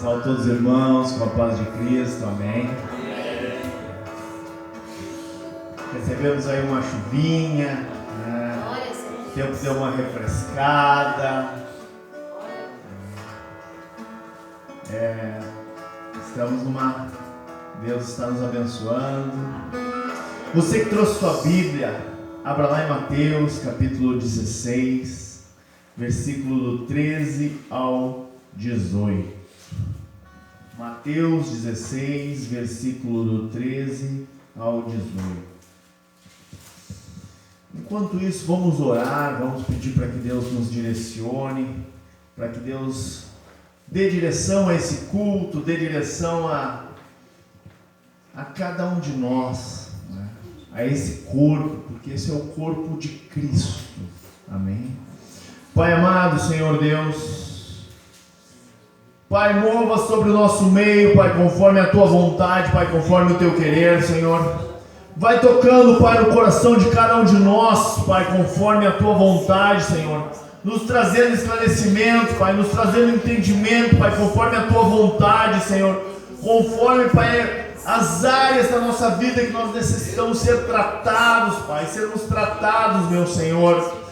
Salve todos os irmãos, com a paz de Cristo, amém. Recebemos aí uma chuvinha, né? O tempo deu uma refrescada. Deus está nos abençoando. Você que trouxe sua Bíblia, abra lá em Mateus, capítulo 16, versículo do 13 ao 18. Mateus 16, versículo do 13 ao 18. Enquanto isso, vamos orar, vamos pedir para que Deus nos direcione, para que Deus dê direção a esse culto, dê direção a cada um de nós, né? A esse corpo, porque esse é o corpo de Cristo, amém? Pai amado, Senhor Deus, Pai, mova sobre o nosso meio, Pai, conforme a Tua vontade, Pai, conforme o Teu querer, Senhor. Vai tocando, Pai, no coração de cada um de nós, Pai, conforme a Tua vontade, Senhor. Nos trazendo esclarecimento, Pai, nos trazendo entendimento, Pai, conforme a Tua vontade, Senhor. Conforme, Pai, as áreas da nossa vida que nós necessitamos ser tratados, Pai, sermos tratados, meu Senhor.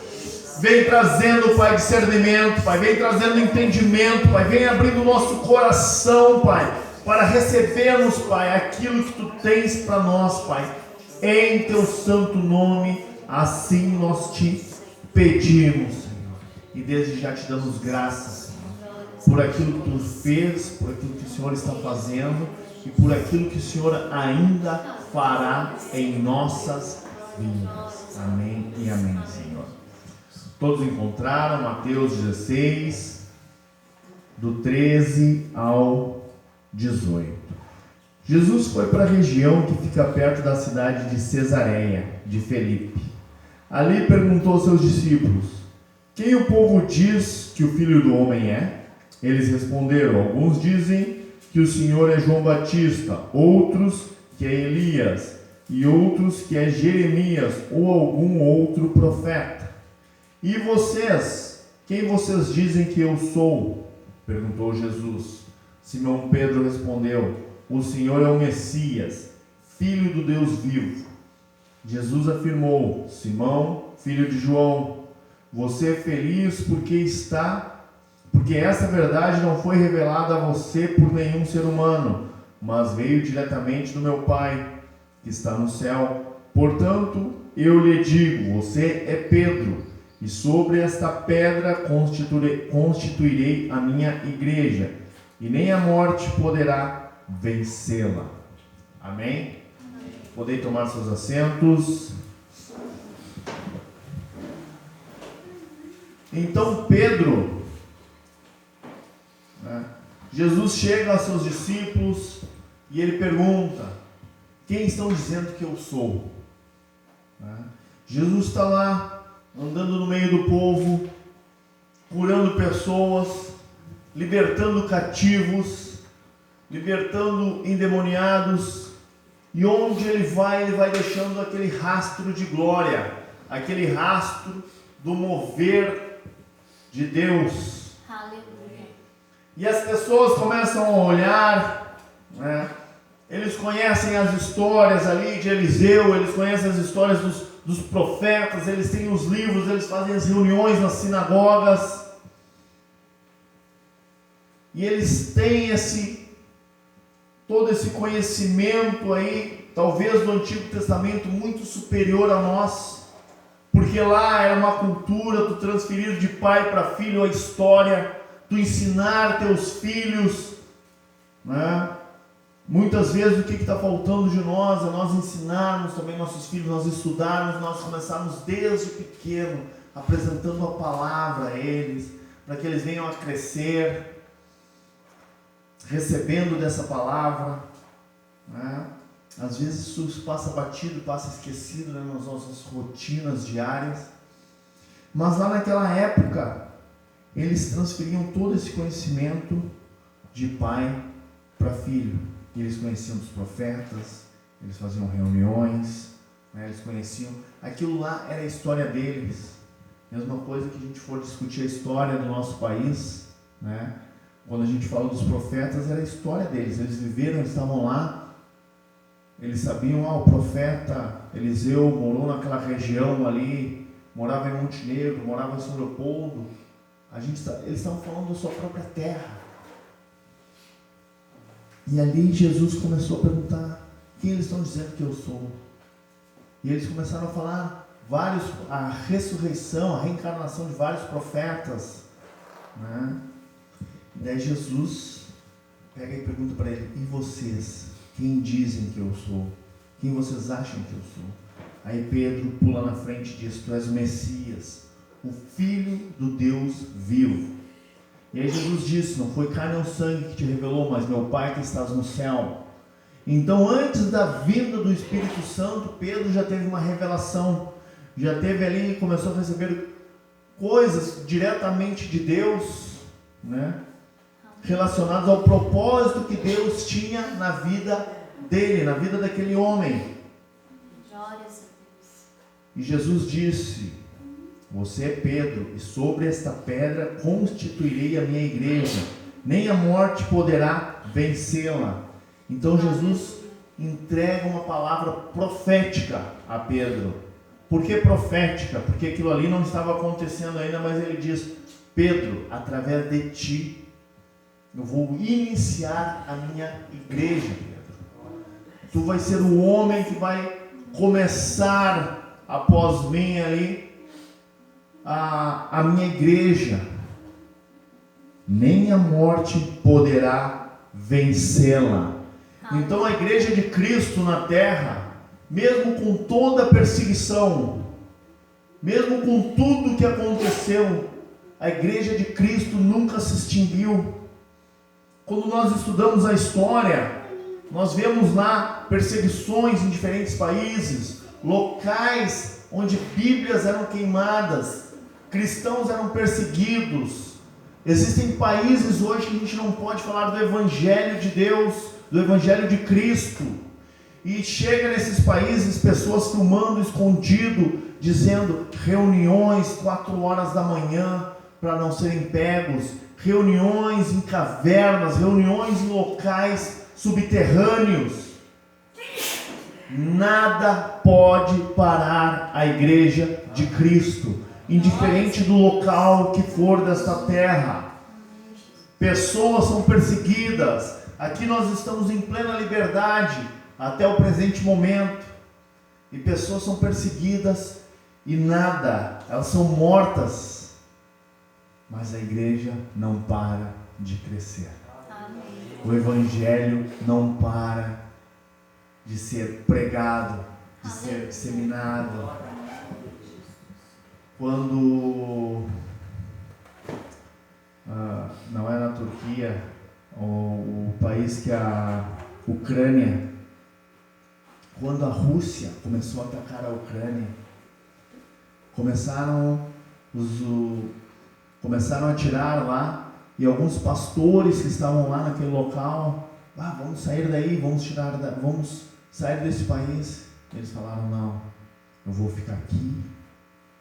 Vem trazendo, Pai, discernimento, Pai, vem trazendo entendimento, Pai, vem abrindo o nosso coração, Pai, para recebermos, Pai, aquilo que Tu tens para nós, Pai, em Teu santo nome, assim nós Te pedimos, Senhor, e desde já Te damos graças, Senhor, por aquilo que Tu fez, por aquilo que o Senhor está fazendo e por aquilo que o Senhor ainda fará em nossas vidas. Amém e amém, Senhor. Todos encontraram Mateus 16, do 13 ao 18. Jesus foi para a região que fica perto da cidade de Cesareia de Filipe. Ali perguntou aos seus discípulos: quem o povo diz que o Filho do Homem é? Eles responderam: alguns dizem que o Senhor é João Batista, outros que é Elias, e outros que é Jeremias ou algum outro profeta. E vocês? Quem vocês dizem que eu sou? Perguntou Jesus. Simão Pedro respondeu: o Senhor é o Messias, Filho do Deus vivo. Jesus afirmou: Simão, filho de João, você é feliz porque essa verdade não foi revelada a você por nenhum ser humano, mas veio diretamente do meu Pai, que está no céu. Portanto, eu lhe digo, você é Pedro, e sobre esta pedra constituirei a minha igreja, e nem a morte poderá vencê-la. Amém? Podem tomar seus assentos. Então Pedro, Jesus chega aos seus discípulos e ele pergunta: quem estão dizendo que eu sou? Jesus está lá andando no meio do povo, curando pessoas, libertando cativos, libertando endemoniados, e onde ele vai deixando aquele rastro de glória, aquele rastro do mover de Deus. Aleluia. E as pessoas começam a olhar, né? Eles conhecem as histórias ali de Eliseu, eles conhecem as histórias dos profetas, eles têm os livros, eles fazem as reuniões nas sinagogas, e eles têm todo esse conhecimento aí, talvez do Antigo Testamento, muito superior a nós, porque lá era uma cultura, tu transferir de pai para filho a história, tu ensinar teus filhos, né? Muitas vezes o que está faltando de nós é nós ensinarmos também nossos filhos, nós estudarmos, nós começarmos desde pequeno, apresentando a palavra a eles, para que eles venham a crescer, recebendo dessa palavra, né? Às vezes isso passa batido, passa esquecido, né, nas nossas rotinas diárias, mas lá naquela época, eles transferiam todo esse conhecimento de pai para filho. Eles conheciam os profetas, eles faziam reuniões, né, eles conheciam, aquilo lá era a história deles. Mesma coisa que a gente for discutir a história do nosso país, né? Quando a gente fala dos profetas, era a história deles. Eles viveram, eles estavam lá. Eles sabiam, o profeta Eliseu morou naquela região ali, morava em Montenegro, morava em São Leopoldo. Eles estavam falando da sua própria terra. E ali Jesus começou a perguntar: quem eles estão dizendo que eu sou? E eles começaram a falar a ressurreição, a reencarnação de vários profetas, né? E daí Jesus pega e pergunta para ele: e vocês? Quem dizem que eu sou? Quem vocês acham que eu sou? Aí Pedro pula na frente e diz: tu és o Messias, o Filho do Deus vivo. E aí Jesus disse: não foi carne ou sangue que te revelou, mas meu Pai que estás no céu. Então, antes da vinda do Espírito Santo, Pedro já teve uma revelação, já teve ali, começou a receber coisas diretamente de Deus, né? Relacionadas ao propósito que Deus tinha na vida dele, na vida daquele homem. E Jesus disse: você é Pedro, e sobre esta pedra constituirei a minha igreja, nem a morte poderá vencê-la. Então Jesus entrega uma palavra profética a Pedro. Por que profética? Porque aquilo ali não estava acontecendo ainda, mas ele diz: Pedro, através de ti eu vou iniciar a minha igreja, Pedro. Tu vai ser o homem que vai começar após mim ali a minha igreja. Nem a morte poderá vencê-la. Então a igreja de Cristo na terra, mesmo com toda a perseguição, mesmo com tudo que aconteceu, a igreja de Cristo nunca se extinguiu. Quando nós estudamos a história, nós vemos lá perseguições em diferentes países, locais onde Bíblias eram queimadas, cristãos eram perseguidos. Existem países hoje que a gente não pode falar do Evangelho de Deus, do Evangelho de Cristo. E chega nesses países pessoas filmando escondido, dizendo reuniões 4 horas da manhã para não serem pegos, reuniões em cavernas, reuniões em locais subterrâneos. Nada pode parar a igreja de Cristo, indiferente do local que for desta terra. Pessoas são perseguidas. Aqui nós estamos em plena liberdade até o presente momento, e pessoas são perseguidas e nada, elas são mortas, mas a igreja não para de crescer. O Evangelho não para de ser pregado, de ser disseminado. Quando não é na Turquia, o país que a Ucrânia, quando a Rússia começou a atacar a Ucrânia, começaram a atirar lá, e alguns pastores que estavam lá naquele local: vamos sair daí, vamos sair desse país. Eles falaram: não, eu vou ficar aqui,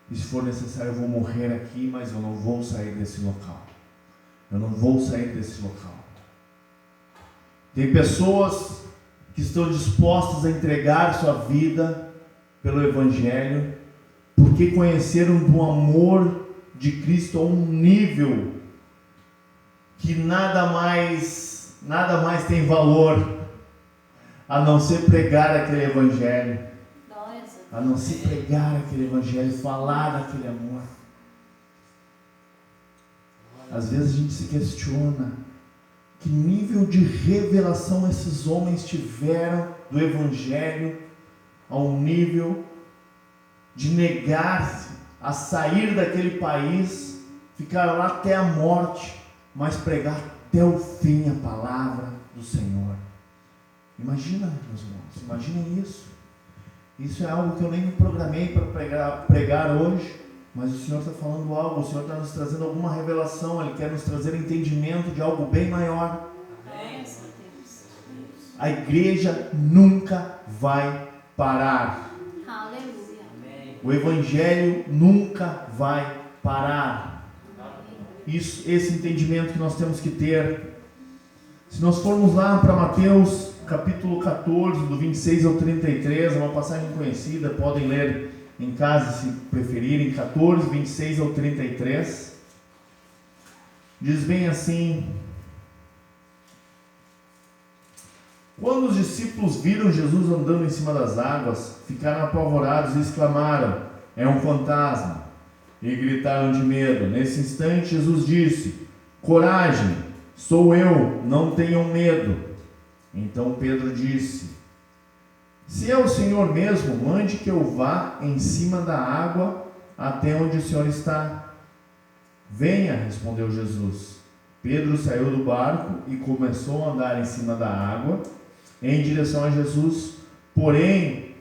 e se for necessário eu vou morrer aqui, mas eu não vou sair desse local. Eu não vou sair desse local. Tem pessoas que estão dispostas a entregar sua vida pelo Evangelho, porque conheceram do amor de Cristo a um nível que nada mais tem valor a não ser pregar aquele Evangelho, a não ser pregar aquele Evangelho, falar daquele amor. Às vezes a gente se questiona que nível de revelação esses homens tiveram do Evangelho, ao nível de negar-se a sair daquele país, ficar lá até a morte, mas pregar até o fim a palavra do Senhor. Imagina, meus irmãos, imaginem isso. Isso é algo que eu nem me programei para pregar hoje, mas o Senhor está falando algo, o Senhor está nos trazendo alguma revelação, Ele quer nos trazer entendimento de algo bem maior. A igreja nunca vai parar. Aleluia. O Evangelho nunca vai parar. esse entendimento que nós temos que ter. Se nós formos lá para Mateus capítulo 14, do 26 ao 33, é uma passagem conhecida, podem ler em casa se preferirem, 14, 26 ao 33, diz bem assim: quando os discípulos viram Jesus andando em cima das águas, ficaram apavorados e exclamaram: é um fantasma! E gritaram de medo. Nesse instante Jesus disse: coragem, sou eu, não tenham medo. Então Pedro disse: se é o Senhor mesmo, mande que eu vá em cima da água até onde o Senhor está. Venha, respondeu Jesus. Pedro saiu do barco e começou a andar em cima da água em direção a Jesus. Porém,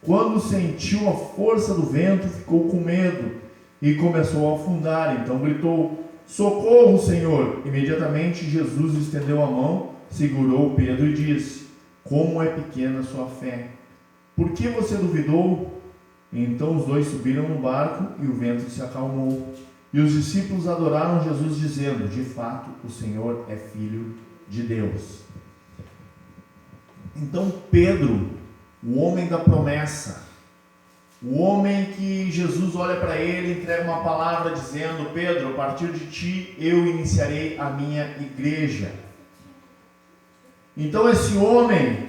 quando sentiu a força do vento, ficou com medo e começou a afundar. Então gritou: socorro, Senhor! Imediatamente Jesus estendeu a mão, segurou Pedro e disse: como é pequena a sua fé! Por que você duvidou? Então os dois subiram no barco e o vento se acalmou. E os discípulos adoraram Jesus, dizendo: de fato, o Senhor é Filho de Deus. Então Pedro, o homem da promessa, o homem que Jesus olha para ele, entrega uma palavra dizendo: Pedro, a partir de ti eu iniciarei a minha igreja. Então esse homem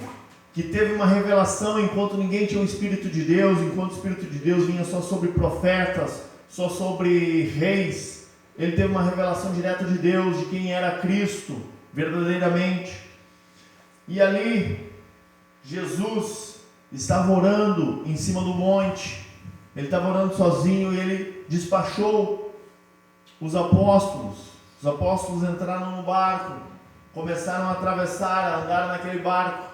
que teve uma revelação enquanto ninguém tinha o Espírito de Deus, enquanto o Espírito de Deus vinha só sobre profetas, só sobre reis, ele teve uma revelação direta de Deus, de quem era Cristo, verdadeiramente. E ali, Jesus estava orando em cima do monte, ele estava orando sozinho e ele despachou os apóstolos. Os apóstolos entraram no barco, começaram a atravessar, a andar naquele barco.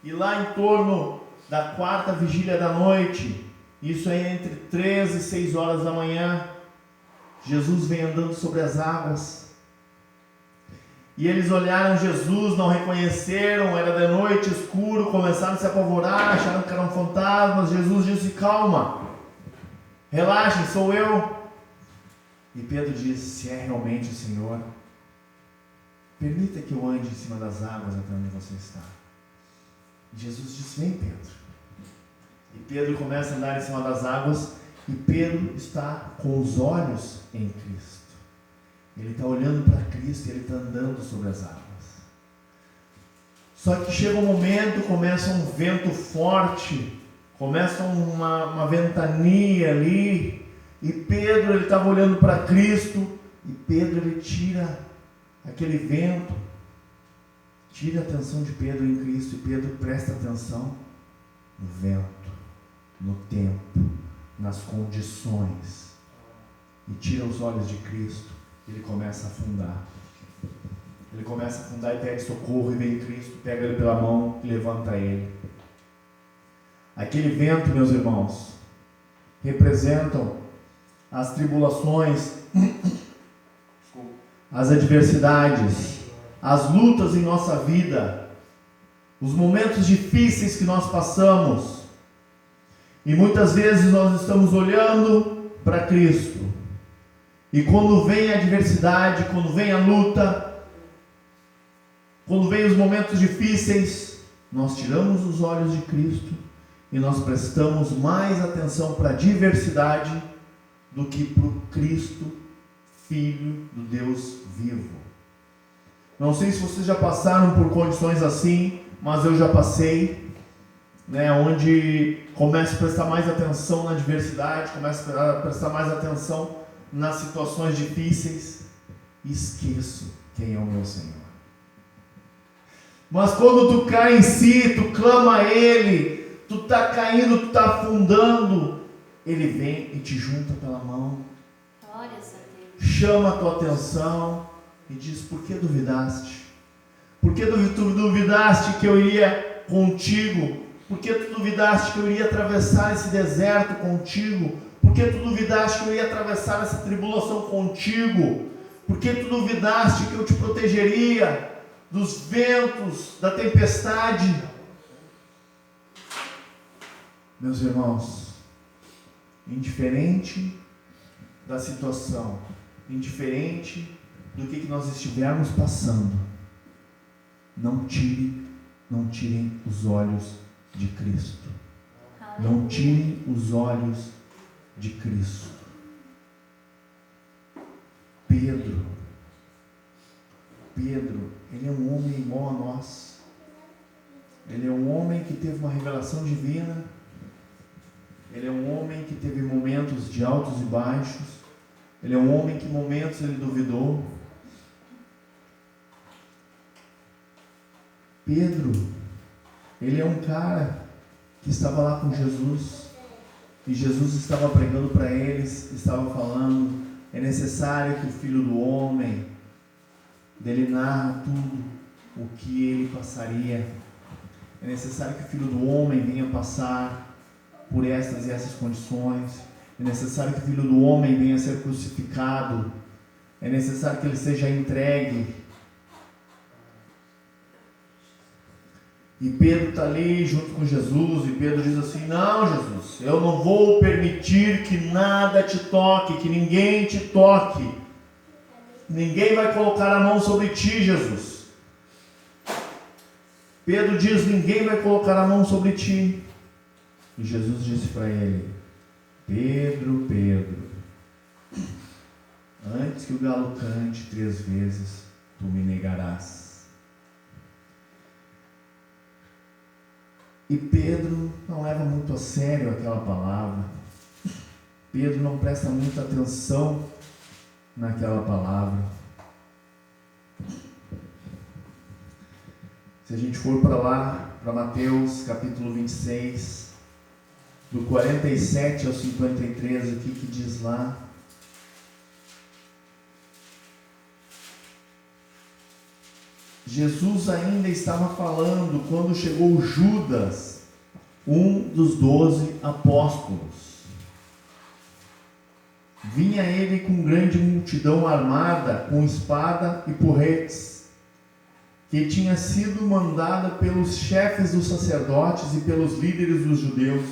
E lá em torno da quarta vigília da noite, isso é entre 3 e 6 horas da manhã, Jesus vem andando sobre as águas. E eles olharam Jesus, não reconheceram, era de noite, escuro, começaram a se apavorar, acharam que eram fantasmas. Jesus disse: calma, relaxem, sou eu. E Pedro disse: se é realmente o Senhor, permita que eu ande em cima das águas até onde você está. E Jesus disse: vem, Pedro. E Pedro começa a andar em cima das águas, e Pedro está com os olhos em Cristo. Ele está olhando para Cristo e ele está andando sobre as águas. Só que chega um momento, começa um vento forte, começa uma ventania ali, e Pedro, ele estava olhando para Cristo, e Pedro, ele tira aquele vento, tira a atenção de Pedro em Cristo, e Pedro presta atenção no vento, no tempo, nas condições, e tira os olhos de Cristo. Ele começa a afundar. Ele começa a afundar e pede socorro, e vem Cristo, pega ele pela mão e levanta ele. Aquele vento, meus irmãos, representam as tribulações, as adversidades, as lutas em nossa vida, os momentos difíceis que nós passamos. E muitas vezes nós estamos olhando para Cristo. E quando vem a adversidade, quando vem a luta, quando vem os momentos difíceis, nós tiramos os olhos de Cristo e nós prestamos mais atenção para a adversidade do que para o Cristo, Filho do Deus vivo. Não sei se vocês já passaram por condições assim, mas eu já passei, onde começo a prestar mais atenção na adversidade, começo a prestar mais atenção nas situações difíceis, e esqueço quem é o meu Senhor. Mas quando tu cai em si, tu clama a Ele, tu está caindo, tu está afundando, Ele vem e te junta pela mão, chama a tua atenção e diz: por que duvidaste? Por que tu duvidaste que eu iria contigo? Por que tu duvidaste que eu iria atravessar esse deserto contigo? Por que tu duvidaste que eu ia atravessar essa tribulação contigo? Por que tu duvidaste que eu te protegeria dos ventos, da tempestade? Meus irmãos, indiferente da situação, indiferente do que nós estivermos passando, não tirem os olhos de Cristo. Não tirem os olhos de Cristo. Pedro, ele é um homem igual a nós. Ele é um homem que teve uma revelação divina. Ele é um homem que teve momentos de altos e baixos. Ele é um homem que em momentos ele duvidou. Pedro, ele é um cara que estava lá com Jesus. E Jesus estava pregando para eles, estava falando: é necessário que o Filho do Homem, dele narra tudo o que ele passaria. É necessário que o Filho do Homem venha passar por estas e essas condições. É necessário que o Filho do Homem venha a ser crucificado. É necessário que ele seja entregue. E Pedro está ali junto com Jesus, e Pedro diz assim: não, Jesus, eu não vou permitir que nada te toque, que ninguém te toque. Ninguém vai colocar a mão sobre ti, Jesus. Pedro diz: ninguém vai colocar a mão sobre ti. E Jesus disse para ele: Pedro, antes que o galo cante 3 vezes, tu me negarás. E Pedro não leva muito a sério aquela palavra. Pedro não presta muita atenção naquela palavra. Se a gente for para lá, para Mateus capítulo 26, do 47 ao 53, o que diz lá? Jesus ainda estava falando quando chegou Judas, um dos 12 apóstolos. Vinha ele com grande multidão armada, com espada e porretes, que tinha sido mandada pelos chefes dos sacerdotes e pelos líderes dos judeus.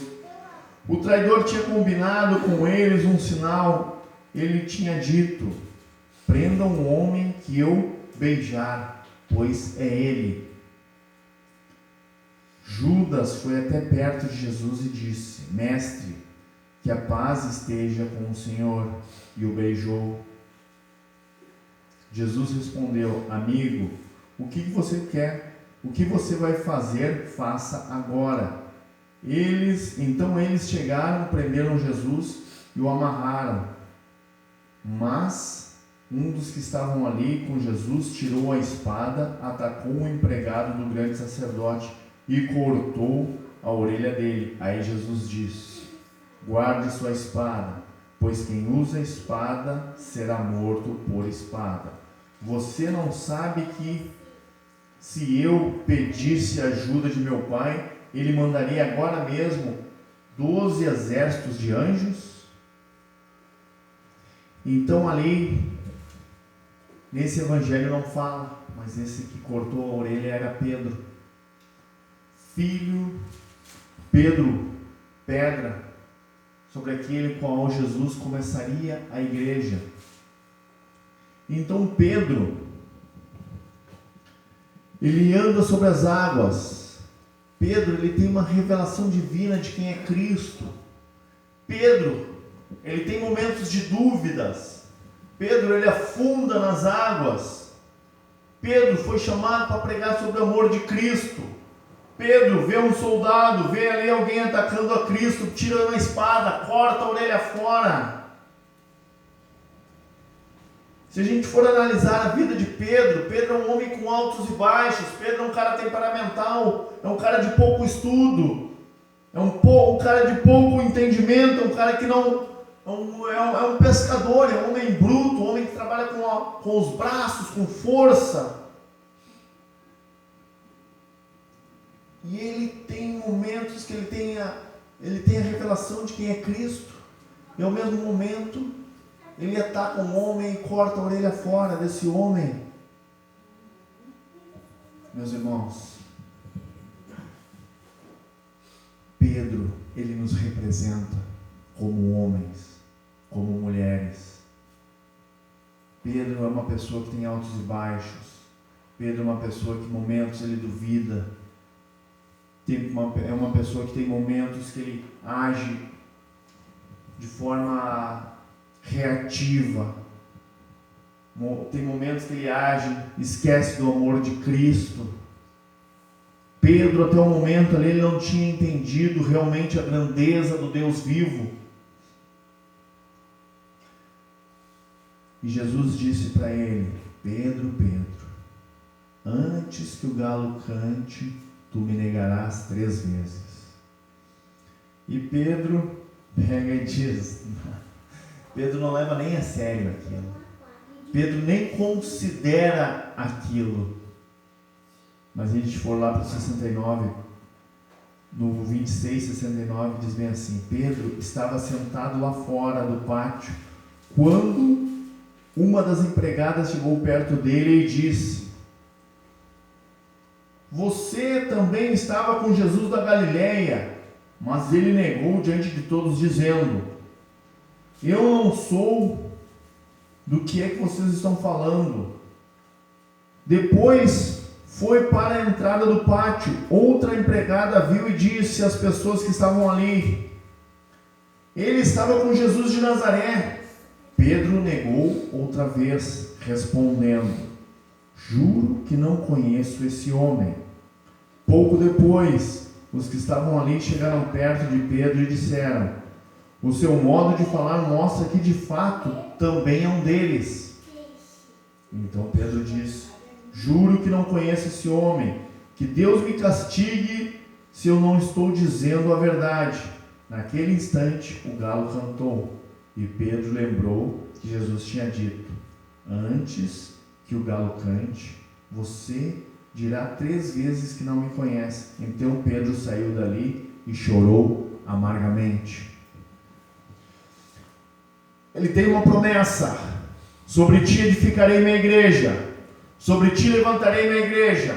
O traidor tinha combinado com eles um sinal. Ele tinha dito: prendam o homem que eu beijar, pois é ele. Judas foi até perto de Jesus e disse: Mestre, que a paz esteja com o Senhor. E o beijou. Jesus respondeu: Amigo, o que você quer? O que você vai fazer, faça agora. Então eles chegaram, prenderam Jesus e o amarraram. Mas um dos que estavam ali com Jesus tirou a espada, atacou o empregado do grande sacerdote e cortou a orelha dele. Aí Jesus disse: guarde sua espada, pois quem usa a espada será morto por espada. Você não sabe que se eu pedisse ajuda de meu Pai, Ele mandaria agora mesmo 12 exércitos de anjos? Então ali, nesse evangelho não fala, mas esse que cortou a orelha era Pedro. Pedro, pedra, sobre aquele qual Jesus começaria a igreja. Então Pedro, ele anda sobre as águas. Pedro, ele tem uma revelação divina de quem é Cristo. Pedro, ele tem momentos de dúvidas. Pedro, ele afunda nas águas. Pedro foi chamado para pregar sobre o amor de Cristo. Pedro vê um soldado, vê ali alguém atacando a Cristo, tirando a espada, corta a orelha fora. Se a gente for analisar a vida de Pedro, Pedro é um homem com altos e baixos. Pedro é um cara temperamental, é um cara de pouco estudo, é um cara de pouco entendimento, é um cara que não... É um pescador, é um homem bruto, um homem que trabalha com os braços, com força. E ele tem momentos que ele tem a revelação de quem é Cristo. E ao mesmo momento, ele ataca um homem e corta a orelha fora desse homem. Meus irmãos, Pedro, ele nos representa como homens, como mulheres. Pedro é uma pessoa que tem altos e baixos. Pedro é uma pessoa que em momentos ele duvida. É uma pessoa que tem momentos que ele age de forma reativa. Tem momentos que ele age, esquece do amor de Cristo. Pedro, até o momento ali, ele não tinha entendido realmente a grandeza do Deus vivo. E Jesus disse para ele: Pedro, Pedro, antes que o galo cante, tu me negarás 3 vezes. E Pedro pega e diz, Pedro não leva nem a sério aquilo. Pedro nem considera aquilo. Mas se a gente for lá para o 69, no 26, 69, diz bem assim: Pedro estava sentado lá fora do pátio, quando uma das empregadas chegou perto dele e disse: você também estava com Jesus da Galileia. Mas ele negou diante de todos, dizendo: eu não sou. Do que é que vocês estão falando? Depois foi para a entrada do pátio. Outra empregada viu e disse às pessoas que estavam ali: ele estava com Jesus de Nazaré. Pedro negou outra vez, respondendo: juro que não conheço esse homem. Pouco depois, os que estavam ali chegaram perto de Pedro e disseram: o seu modo de falar mostra que de fato também é um deles. Então Pedro disse: juro que não conheço esse homem. Que Deus me castigue se eu não estou dizendo a verdade. Naquele instante o galo cantou. E Pedro lembrou que Jesus tinha dito: antes que o galo cante, você dirá 3 vezes que não me conhece. Então Pedro saiu dali e chorou amargamente. Ele tem uma promessa: sobre ti edificarei minha igreja, sobre ti levantarei minha igreja.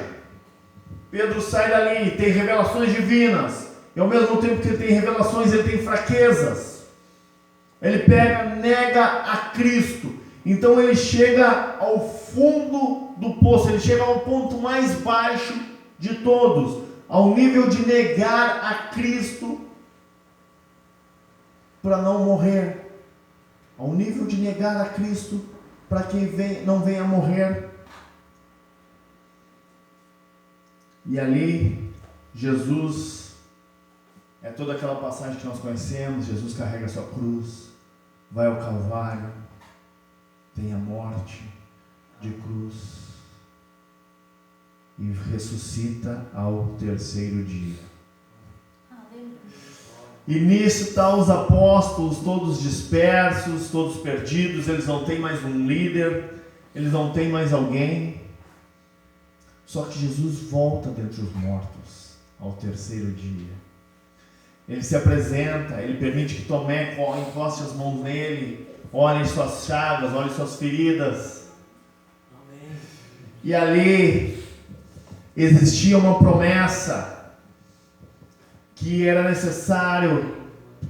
Pedro sai dali, tem revelações divinas, e ao mesmo tempo que ele tem revelações, ele tem fraquezas. Ele pega, nega a Cristo. Então ele chega ao fundo do poço, ele chega ao ponto mais baixo de todos, ao nível de negar a Cristo para não morrer. Ao nível de negar a Cristo para que não venha morrer. E ali, Jesus, é toda aquela passagem que nós conhecemos. Jesus carrega a sua cruz, vai ao Calvário, tem a morte de cruz e ressuscita ao 3º dia. E nisso estão os apóstolos todos dispersos, todos perdidos. Eles não têm mais um líder, eles não têm mais alguém. Só que Jesus volta dentre os mortos ao 3º dia. Ele se apresenta, ele permite que Tomé encoste as mãos nele, olhe suas chagas, olhe suas feridas. Amém. E ali existia uma promessa que era necessário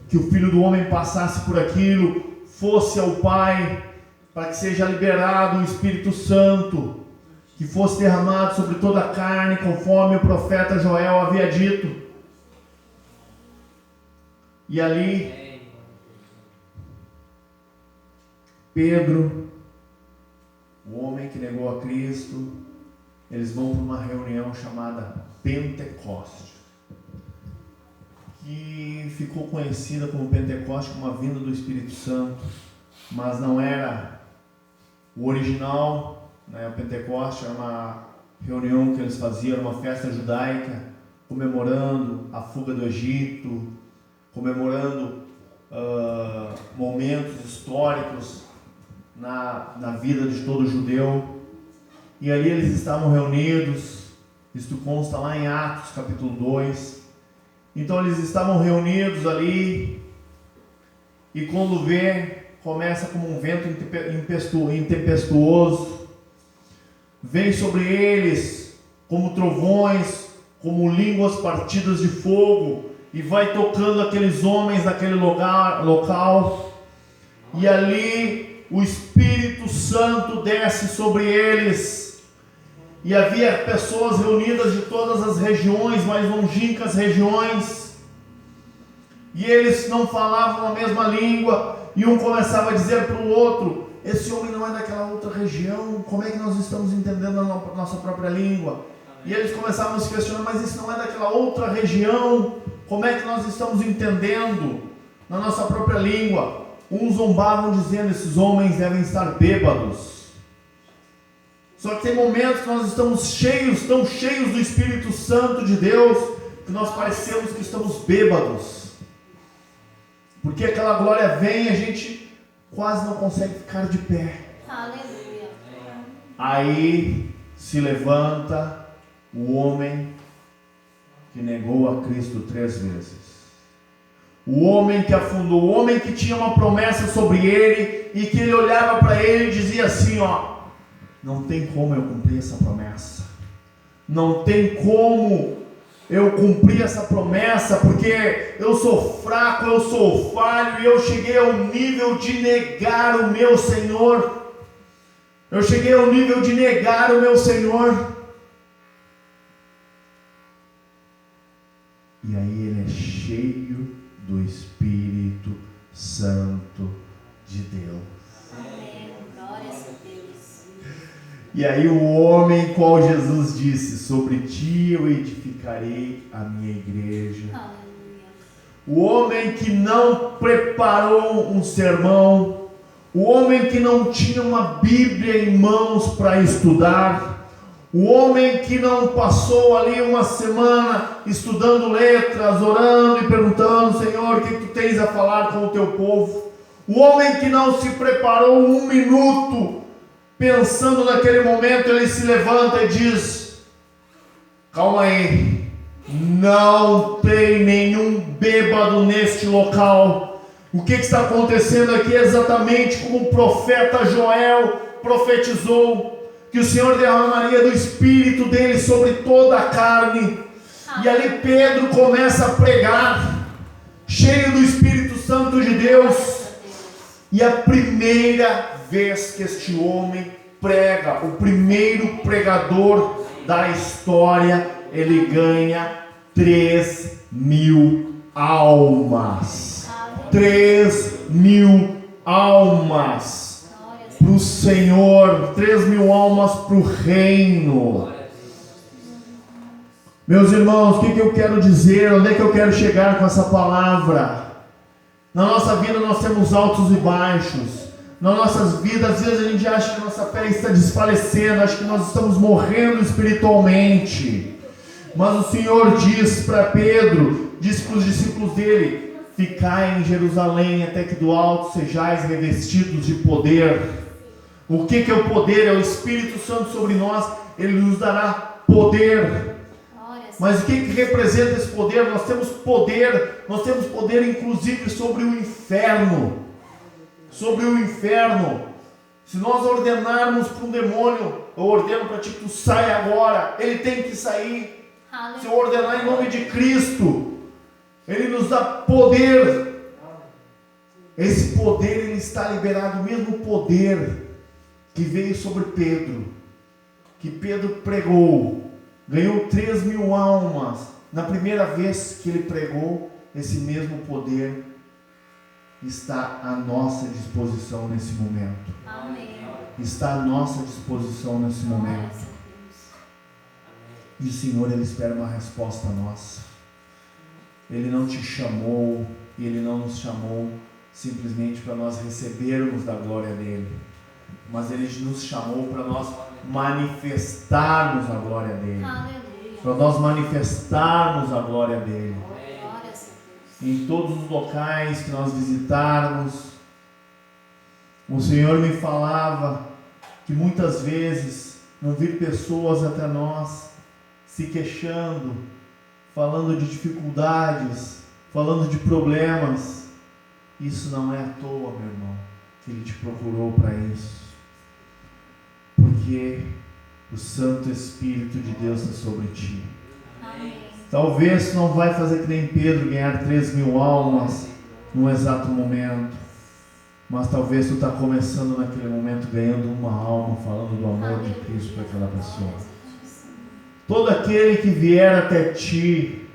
que o Filho do Homem passasse por aquilo, fosse ao Pai, para que seja liberado o Espírito Santo, que fosse derramado sobre toda a carne, conforme o profeta Joel havia dito. E ali, Pedro, o homem que negou a Cristo, eles vão para uma reunião chamada Pentecostes, que ficou conhecida como Pentecostes, como a vinda do Espírito Santo, mas não era o original, né? O Pentecostes era uma reunião que eles faziam, uma festa judaica, comemorando a fuga do Egito, comemorando momentos históricos na vida de todo judeu. E ali eles estavam reunidos, isto consta lá em Atos capítulo 2. Então eles estavam reunidos ali, e quando vê, começa como um vento intempestuoso, vem sobre eles como trovões, como línguas partidas de fogo, e vai tocando aqueles homens naquele local, e ali o Espírito Espírito Santo desce sobre eles. E havia pessoas reunidas de todas as regiões, mais longínquas regiões. E eles não falavam a mesma língua. E um começava a dizer para o outro: esse homem não é daquela outra região, como é que nós estamos entendendo a nossa própria língua? E eles começavam a se questionar: mas isso não é daquela outra região, como é que nós estamos entendendo na nossa própria língua? Uns zombavam dizendo: esses homens devem estar bêbados. Só que tem momentos que nós estamos cheios, tão cheios do Espírito Santo de Deus, que nós parecemos que estamos bêbados. Porque aquela glória vem e a gente quase não consegue ficar de pé. Aleluia. Aí se levanta o homem que negou a Cristo 3 vezes. O homem que afundou, o homem que tinha uma promessa sobre ele e que ele olhava para ele e dizia assim: ó, não tem como eu cumprir essa promessa. Não tem como eu cumprir essa promessa, porque eu sou fraco, eu sou falho, e eu cheguei ao nível de negar o meu Senhor. Eu cheguei ao nível de negar o meu Senhor. E aí ele é cheio do Espírito Santo de Deus. Amém. Glória a Deus. E aí o homem qual Jesus disse: sobre ti eu edificarei a minha igreja. Aleluia. O homem que não preparou um sermão, o homem que não tinha uma Bíblia em mãos para estudar, o homem que não passou ali uma semana estudando letras, orando e perguntando: Senhor, o que tu tens a falar com o teu povo? O homem que não se preparou 1 minuto, pensando naquele momento, ele se levanta e diz: calma aí, não tem nenhum bêbado neste local. O que está acontecendo aqui é exatamente como o profeta Joel profetizou, que o Senhor derramaria do Espírito dele sobre toda a carne. E ali Pedro começa a pregar, cheio do Espírito Santo de Deus. E a primeira vez que este homem prega, o primeiro pregador da história, ele ganha 3.000 almas. 3.000 almas para o Senhor, 3.000 almas para o reino. Meus irmãos, o que eu quero dizer? Onde é que eu quero chegar com essa palavra? Na nossa vida nós temos altos e baixos. Nas nossas vidas, às vezes a gente acha que a nossa fé está desfalecendo, acha que nós estamos morrendo espiritualmente. Mas o Senhor diz para Pedro, diz para os discípulos dele: ficai em Jerusalém até que do alto sejais revestidos de poder. O que é o poder? É o Espírito Santo sobre nós. Ele nos dará poder. Mas o que representa esse poder? Nós temos poder inclusive sobre o inferno. Sobre o inferno. Se nós ordenarmos para um demônio: eu ordeno para ti que tu saia agora, ele tem que sair. Se eu ordenar em nome de Cristo, ele nos dá poder. Esse poder, ele está liberado, o mesmo poder que veio sobre Pedro, que Pedro pregou, ganhou 3.000 almas. Na primeira vez que ele pregou, esse mesmo poder está à nossa disposição nesse momento. Amém. Está à nossa disposição nesse momento. E o Senhor, ele espera uma resposta nossa. Ele não te chamou, e ele não nos chamou simplesmente para nós recebermos da glória dele, mas ele nos chamou para nós manifestarmos a glória dele. Para nós manifestarmos a glória dele. Em todos os locais que nós visitarmos, o Senhor me falava que muitas vezes vão vir pessoas até nós se queixando, falando de dificuldades, falando de problemas. Isso não é à toa, meu irmão, que Ele te procurou para isso. Porque o Santo Espírito de Deus está sobre ti. Amém. Talvez não vai fazer que nem Pedro, ganhar 3.000 almas num exato momento. Mas talvez tu está começando naquele momento ganhando uma alma, falando do amor de Cristo para aquela pessoa. Todo aquele que vier até ti,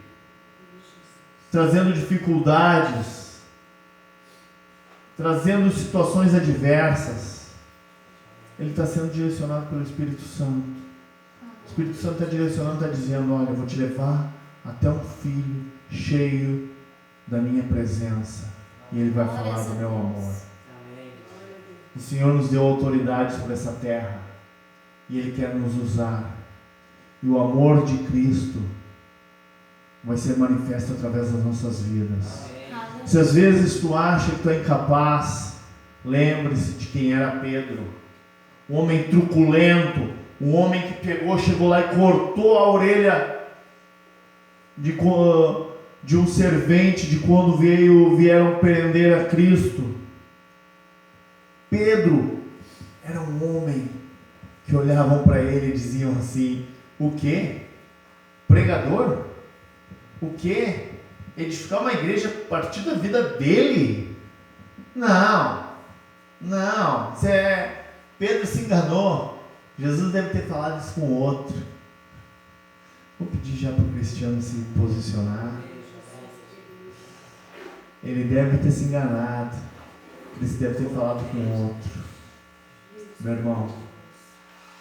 trazendo dificuldades, trazendo situações adversas, ele está sendo direcionado pelo Espírito Santo. O Espírito Santo está direcionando, está dizendo: olha, eu vou te levar até um filho cheio da minha presença, e ele vai falar do meu amor. O Senhor nos deu autoridade sobre essa terra, e Ele quer nos usar, e o amor de Cristo vai ser manifesto através das nossas vidas. Se às vezes tu acha que tu é incapaz, lembre-se de quem era Pedro, um homem truculento, um homem que chegou lá e cortou a orelha de um servente de quando vieram prender a Cristo. Pedro era um homem que olhavam para ele e diziam assim: o quê? Pregador? O quê? Edificar uma igreja a partir da vida dele? Não. Pedro se enganou. Jesus deve ter falado isso com outro. Vou pedir já para o Cristiano se posicionar. Ele deve ter se enganado. Ele deve ter falado com outro. Meu irmão,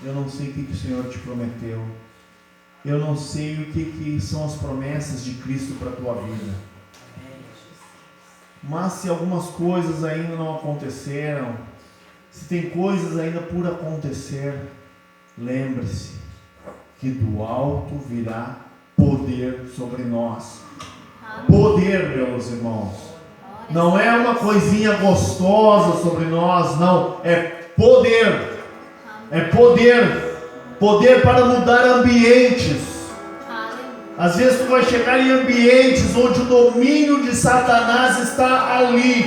eu não sei o que o Senhor te prometeu. Eu não sei o que são as promessas de Cristo para a tua vida. Mas se algumas coisas ainda não aconteceram, se tem coisas ainda por acontecer, lembre-se que do alto virá poder sobre nós. Poder, meus irmãos. Não é uma coisinha gostosa sobre nós, não. É poder. É poder. Poder para mudar ambientes. Às vezes tu vai chegar em ambientes onde o domínio de Satanás está ali.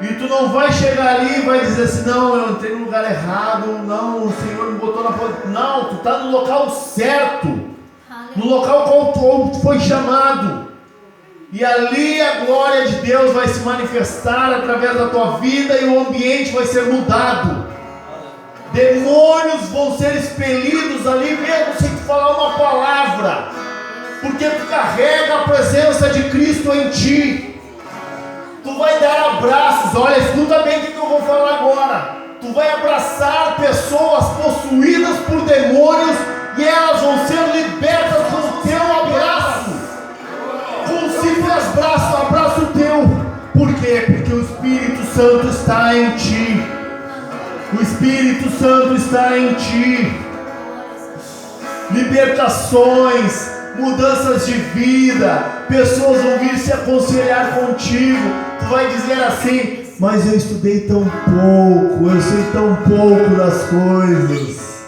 E tu não vai chegar ali e vai dizer assim: não, eu entrei no lugar errado, não, o Senhor me botou na porta. Não, tu está no local certo, no local qual tu foi chamado. E ali a glória de Deus vai se manifestar através da tua vida e o ambiente vai ser mudado. Demônios vão ser expelidos ali mesmo sem tu falar uma palavra, porque tu carrega a presença de Cristo em ti. Tu vai dar abraços. Olha, escuta bem o que eu vou falar agora. Tu vai abraçar pessoas possuídas por demônios e elas vão ser libertas com o teu abraço, com um simples abraço teu. Por quê? Porque o Espírito Santo está em ti. O Espírito Santo está em ti. Libertações, mudanças de vida, pessoas vão vir se aconselhar contigo. Tu vai dizer assim: mas eu estudei tão pouco, eu sei tão pouco das coisas.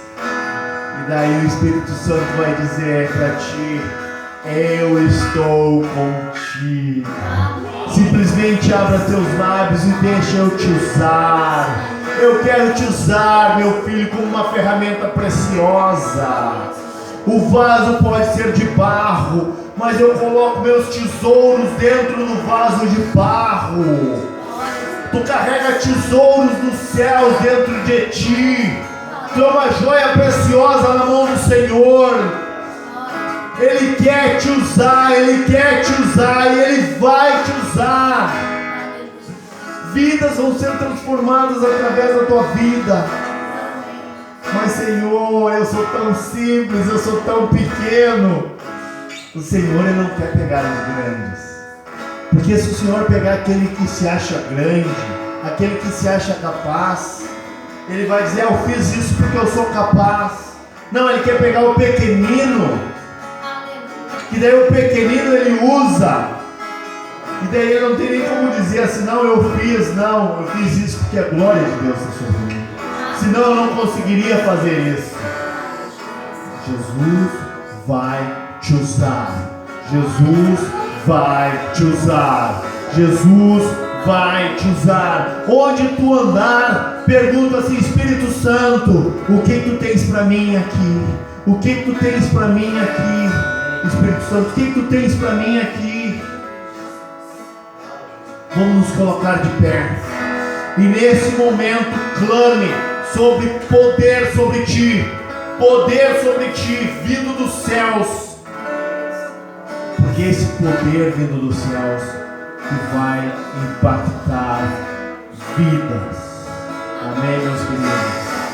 E daí o Espírito Santo vai dizer para ti: eu estou contigo. Simplesmente abra teus lábios e deixa eu te usar. Eu quero te usar, meu filho, como uma ferramenta preciosa. O vaso pode ser de barro, mas eu coloco meus tesouros dentro do vaso de barro. Tu carrega tesouros dos céus dentro de ti. Tu é uma joia preciosa na mão do Senhor. Ele quer te usar, Ele quer te usar e Ele vai te usar. Vidas vão ser transformadas através da tua vida. Mas Senhor, eu sou tão simples, eu sou tão pequeno. O Senhor, Ele não quer pegar os grandes. Porque se o Senhor pegar aquele que se acha grande, aquele que se acha capaz, Ele vai dizer: eu fiz isso porque eu sou capaz. Não, Ele quer pegar o pequenino, que daí o pequenino Ele usa. E daí ele não tem nem como dizer assim: não, eu fiz isso porque a glória de Deus está sobre mim. Senão eu não conseguiria fazer isso. Jesus vai te usar. Jesus vai te usar. Jesus vai te usar. Onde tu andar, pergunta assim: Espírito Santo, o que tu tens para mim aqui? O que tu tens para mim aqui? Espírito Santo, o que tu tens para mim aqui? Vamos nos colocar de pé. E nesse momento clame sobre poder sobre ti. Poder sobre ti, vindo dos céus. Porque esse poder vindo dos céus que vai impactar vidas. Amém, meus queridos.